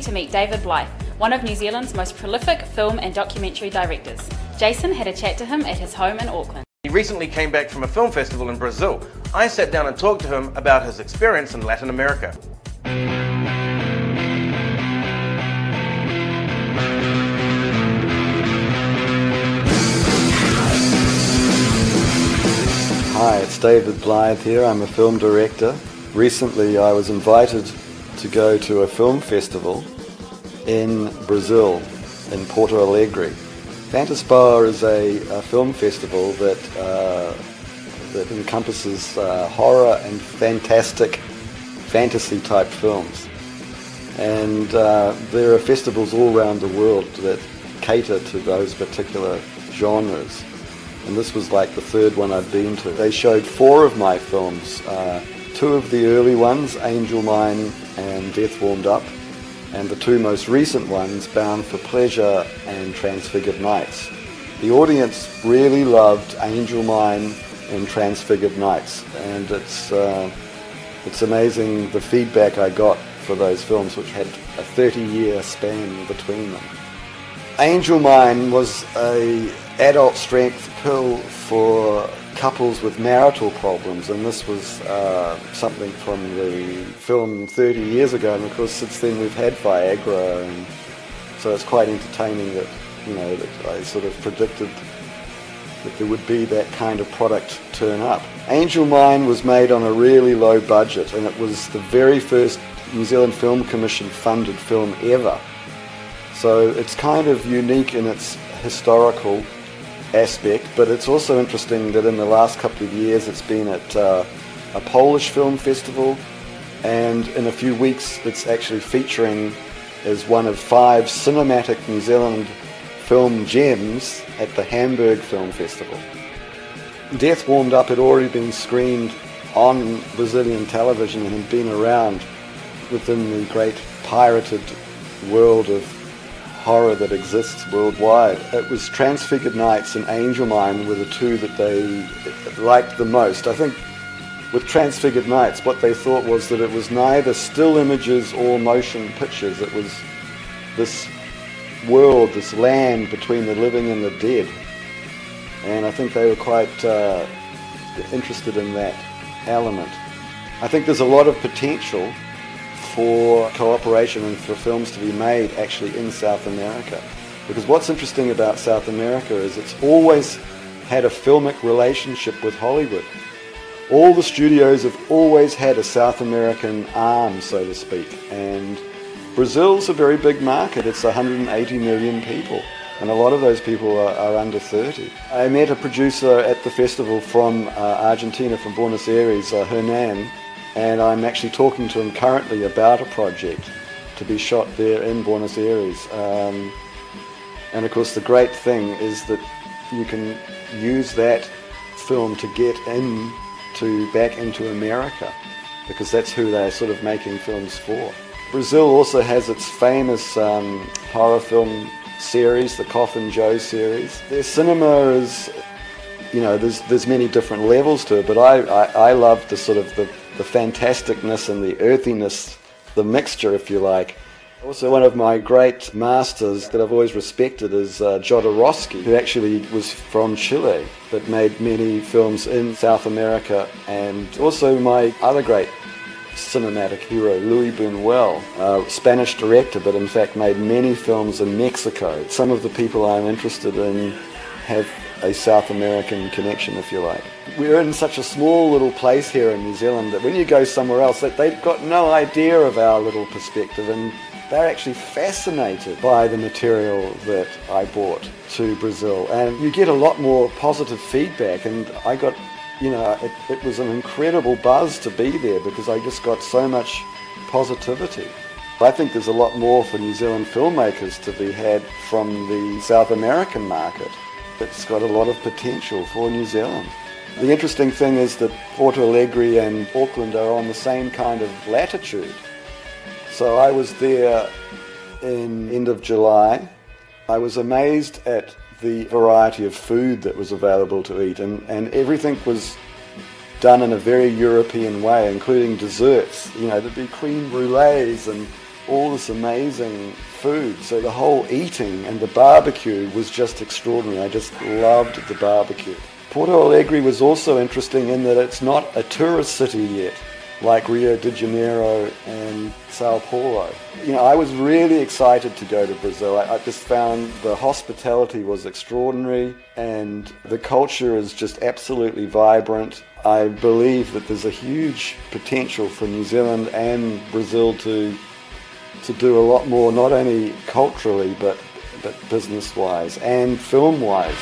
to meet David Blythe, one of New Zealand's most prolific film and documentary directors. Jason had a chat to him at his home in Auckland. He recently came back from a film festival in Brazil. I sat down and talked to him about his experience in Latin America. Hi, it's David Blythe here. I'm a film director. Recently I was invited to go to a film festival in Brazil, in Porto Alegre. Fantaspoa is a film festival that encompasses horror and fantastic fantasy type films. And there are festivals all around the world that cater to those particular genres. And this was like the third one I've been to. They showed 4 of my films. 2 of the early ones, Angel Mine and Death Warmed Up, and the 2 most recent ones, Bound for Pleasure and Transfigured Nights. The audience really loved Angel Mine and Transfigured Nights, and it's amazing the feedback I got for those films, which had a 30-year span between them. Angel Mine was an adult strength pill for couples with marital problems, and this was something from the film 30 years ago, and of course since then we've had Viagra, and so it's quite entertaining that, that I sort of predicted that there would be that kind of product turn up. Angel Mine was made on a really low budget, and it was the very first New Zealand Film Commission funded film ever. So it's kind of unique in its historical aspect, but it's also interesting that in the last couple of years it's been at a Polish film festival, and in a few weeks it's actually featuring as one of 5 cinematic New Zealand film gems at the Hamburg Film Festival. Death Warmed Up had already been screened on Brazilian television and had been around within the great pirated world of horror that exists worldwide. It was Transfigured Nights and Angel Mine were the 2 that they liked the most. I think with Transfigured Nights what they thought was that it was neither still images or motion pictures. It was this world, this land between the living and the dead. And I think they were quite interested in that element. I think there's a lot of potential for cooperation and for films to be made actually in South America. Because what's interesting about South America is it's always had a filmic relationship with Hollywood. All the studios have always had a South American arm, so to speak. And Brazil's a very big market. It's 180 million people. And a lot of those people are under 30. I met a producer at the festival from Argentina, from Buenos Aires, Hernan, and I'm actually talking to him currently about a project to be shot there in Buenos Aires. And of course the great thing is that you can use that film to get back into America, because that's who they're sort of making films for. Brazil also has its famous horror film series, the Coffin Joe series. Their cinema is, there's many different levels to it, but I love the sort of the fantasticness and the earthiness, the mixture, if you like. Also, one of my great masters that I've always respected is Jodorowsky, who actually was from Chile, but made many films in South America. And also my other great cinematic hero, Luis Buñuel, Spanish director, but in fact made many films in Mexico. Some of the people I'm interested in have a South American connection, if you like. We're in such a small little place here in New Zealand that when you go somewhere else, they've got no idea of our little perspective, and they're actually fascinated by the material that I brought to Brazil. And you get a lot more positive feedback, and I got, it was an incredible buzz to be there because I just got so much positivity. I think there's a lot more for New Zealand filmmakers to be had from the South American market. It's got a lot of potential for New Zealand. The interesting thing is that Porto Alegre and Auckland are on the same kind of latitude. So I was there in end of July. I was amazed at the variety of food that was available to eat, and everything was done in a very European way, including desserts. There'd be creme brulees and all this amazing food. So the whole eating and the barbecue was just extraordinary. I just loved the barbecue. Porto Alegre was also interesting in that it's not a tourist city yet, like Rio de Janeiro and Sao Paulo. You know, I was really excited to go to Brazil. I just found the hospitality was extraordinary and the culture is just absolutely vibrant. I believe that there's a huge potential for New Zealand and Brazil to do a lot more, not only culturally, but business-wise and film-wise.